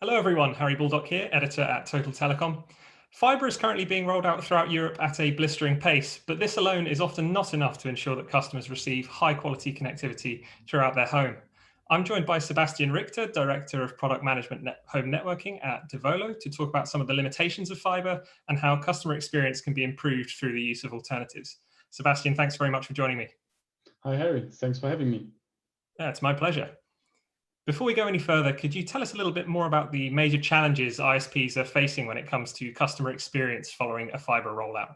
Hello everyone, Harry Baldock here, editor at Total Telecom. Fibre is currently being rolled out throughout Europe at a blistering pace, but this alone is often not enough to ensure that customers receive high quality connectivity throughout their home. I'm joined by Sebastian Richter, Director of Product Management Home Networking at devolo, to talk about some of the limitations of fibre and how customer experience can be improved through the use of alternatives. Sebastian, thanks very much for joining me. Hi, Harry. Thanks for having me. Yeah, it's my pleasure. Before we go any further, could you tell us a little bit more about the major challenges ISPs are facing when it comes to customer experience following a fiber rollout?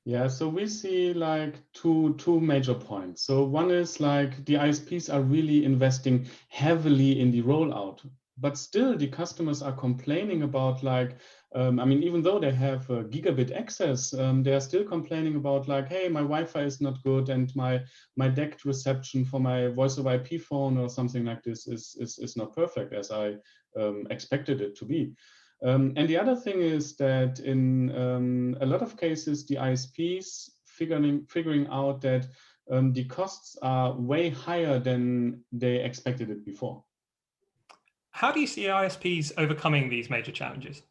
Yeah, so we see like two major points. So one is like the ISPs are really investing heavily in the rollout, but still the customers are complaining about like, even though they have gigabit access, they are still complaining about like, hey, my Wi-Fi is not good and my DECT reception for my voice over IP phone or something like this is not perfect as I expected it to be. And the other thing is that in a lot of cases, the ISPs figuring out that the costs are way higher than they expected it before. How do you see ISPs overcoming these major challenges?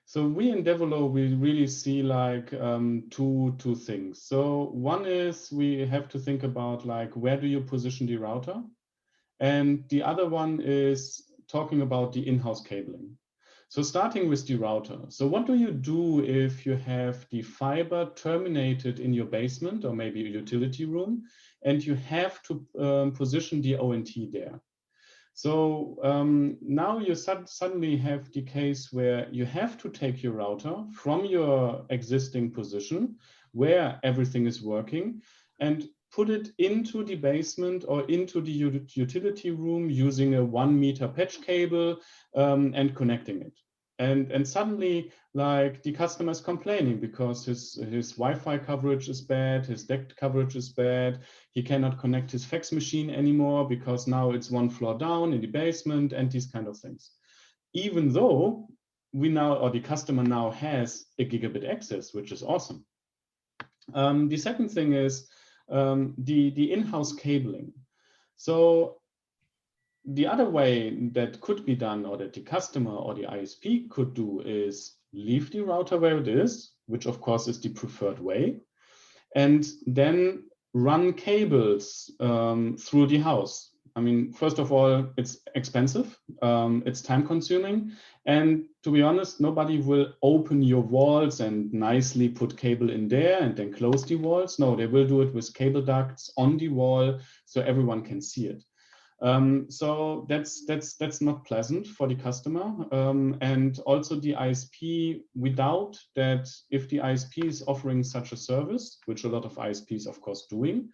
So we in devolo, we really see like two things. So one is we have to think about like, where do you position the router? And the other one is talking about the in-house cabling. So starting with the router. So what do you do if you have the fiber terminated in your basement or maybe a utility room, and you have to position the ONT there? So now you suddenly have the case where you have to take your router from your existing position where everything is working and put it into the basement or into the utility room using a 1 meter patch cable and connecting it. And suddenly, like the customer is complaining because his Wi-Fi coverage is bad, his DECT coverage is bad, he cannot connect his fax machine anymore because now it's one floor down in the basement and these kind of things. Even though we now, or the customer now has a gigabit access, which is awesome. The second thing is the in-house cabling. So the other way that could be done, or that the customer or the ISP could do, is leave the router where it is, which of course is the preferred way, and then run cables through the house. I mean, first of all, it's expensive, it's time consuming, and to be honest, nobody will open your walls and nicely put cable in there and then close the walls. No, they will do it with cable ducts on the wall so everyone can see it. So that's not pleasant for the customer, and also the ISP. We doubt that if the ISP is offering such a service, which a lot of ISPs of course doing,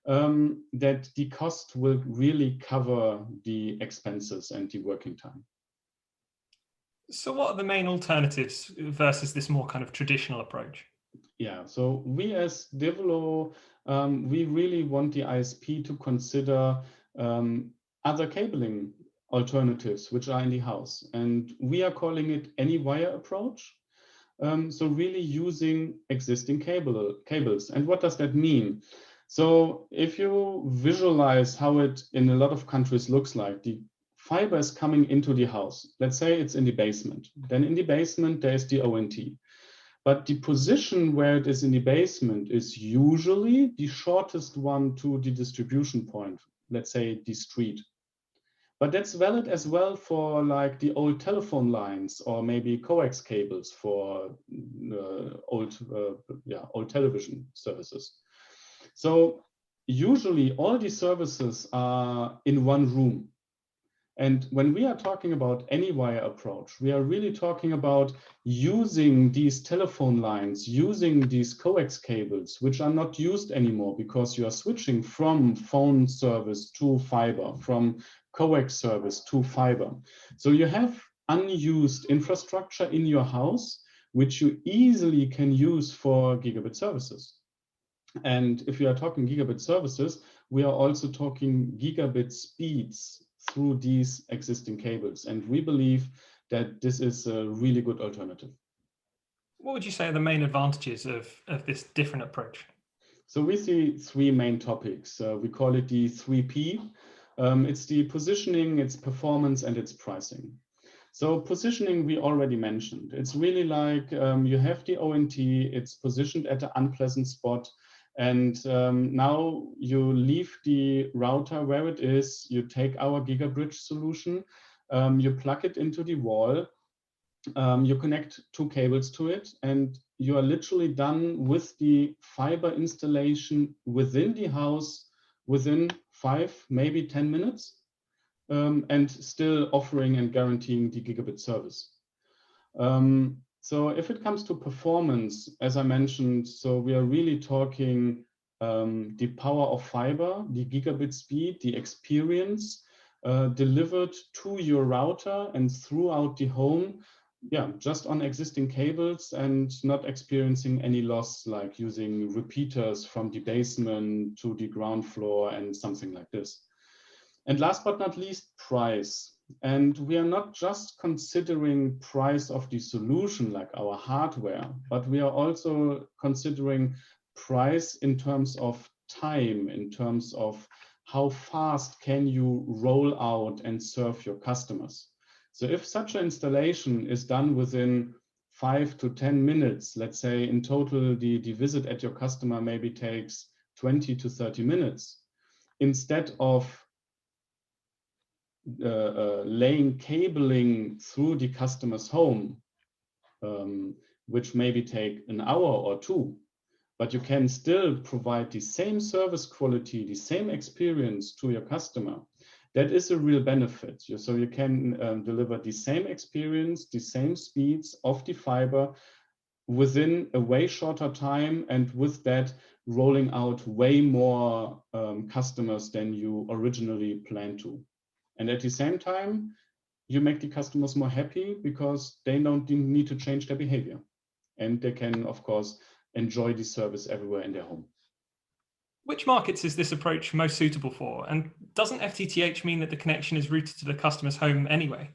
that the cost will really cover the expenses and the working time. So what are the main alternatives versus this more kind of traditional approach? Yeah, so we as devolo, we really want the ISP to consider other cabling alternatives which are in the house. And we are calling it any wire approach. So really using existing cables. And what does that mean? So if you visualize how it in a lot of countries looks like, the fiber is coming into the house. Let's say it's in the basement. Then in the basement, there's the ONT. But the position where it is in the basement is usually the shortest one to the distribution point, let's say the street. But that's valid as well for like the old telephone lines or maybe coax cables for old television services. So usually all these services are in one room. And when we are talking about any wire approach, we are really talking about using these telephone lines, using these coax cables, which are not used anymore because you are switching from phone service to fiber, from coax service to fiber. So you have unused infrastructure in your house, which you easily can use for gigabit services. And if we are talking gigabit services, we are also talking gigabit speeds through these existing cables. And we believe that this is a really good alternative. What would you say are the main advantages of this different approach? So we see three main topics. We call it the 3P. It's the positioning, its performance, and its pricing. So positioning we already mentioned. It's really like you have the ONT, it's positioned at an unpleasant spot, and now you leave the router where it is, you take our gigabridge solution, you plug it into the wall, you connect two cables to it, and you are literally done with the fiber installation within the house within 5, maybe 10 minutes. And still offering and guaranteeing the gigabit service. So if it comes to performance, as I mentioned, so we are really talking the power of fiber, the gigabit speed, the experience delivered to your router and throughout the home, yeah, just on existing cables and not experiencing any loss, like using repeaters from the basement to the ground floor and something like this. And last but not least, price. And we are not just considering price of the solution, like our hardware, but we are also considering price in terms of time, in terms of how fast can you roll out and serve your customers. So if such an installation is done within 5 to 10 minutes, let's say in total, the visit at your customer maybe takes 20 to 30 minutes, instead of laying cabling through the customer's home, which maybe take an hour or two, but you can still provide the same service quality, the same experience to your customer. That is a real benefit. So you can deliver the same experience, the same speeds of the fiber within a way shorter time, and with that rolling out way more customers than you originally planned to. And at the same time, you make the customers more happy because they don't need to change their behavior. And they can, of course, enjoy the service everywhere in their home. Which markets is this approach most suitable for? And doesn't FTTH mean that the connection is routed to the customer's home anyway?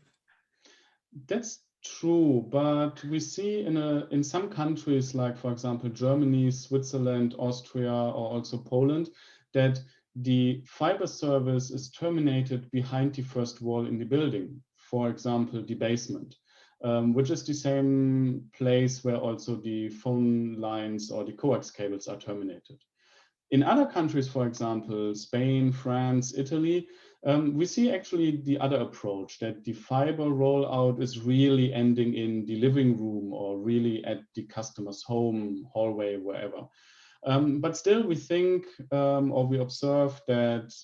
That's true, but we see in some countries, like for example, Germany, Switzerland, Austria, or also Poland, that the fiber service is terminated behind the first wall in the building, for example, the basement, which is the same place where also the phone lines or the coax cables are terminated. In other countries, for example, Spain, France, Italy, we see actually the other approach, that the fiber rollout is really ending in the living room or really at the customer's home, hallway, wherever. But still, we think or we observe that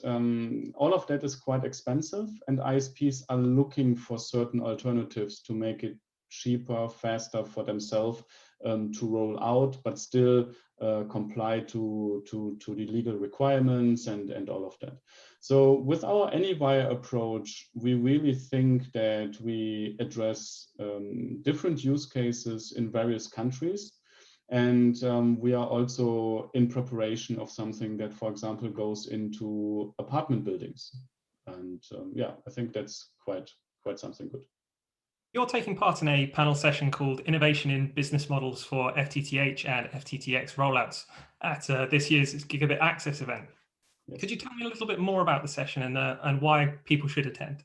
all of that is quite expensive, and ISPs are looking for certain alternatives to make it cheaper, faster for themselves to roll out, but still comply to the legal requirements and all of that. So with our AnyWire approach, we really think that we address different use cases in various countries. And we are also in preparation of something that, for example, goes into apartment buildings. And yeah, I think that's quite something good. You're taking part in a panel session called Innovation in Business Models for FTTH and FTTX Rollouts at this year's Gigabit Access event. Yes. Could you tell me a little bit more about the session and why people should attend?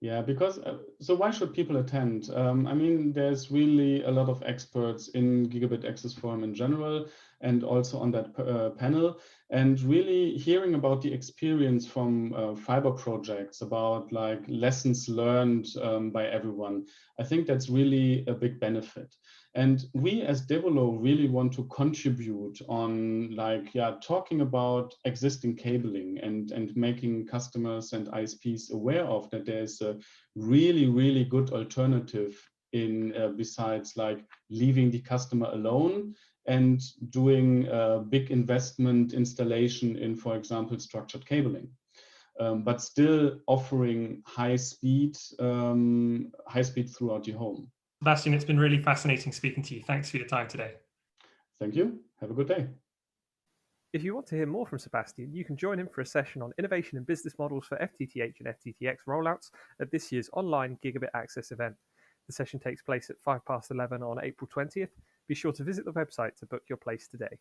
Yeah, because so why should people attend? I mean, there's really a lot of experts in Gigabit Access Forum in general, and also on that panel, and really hearing about the experience from fiber projects, about like lessons learned by everyone. I think that's really a big benefit. And we as devolo really want to contribute on like, yeah, talking about existing cabling and making customers and ISPs aware of that there's a really, really good alternative in besides like leaving the customer alone and doing a big investment installation in, for example, structured cabling. But still offering high speed throughout the home. Sebastian, it's been really fascinating speaking to you. Thanks for your time today. Thank you. Have a good day. If you want to hear more from Sebastian, you can join him for a session on innovation and business models for FTTH and FTTX rollouts at this year's online Gigabit Access event. The session takes place at 11:05 on April 20th. Be sure to visit the website to book your place today.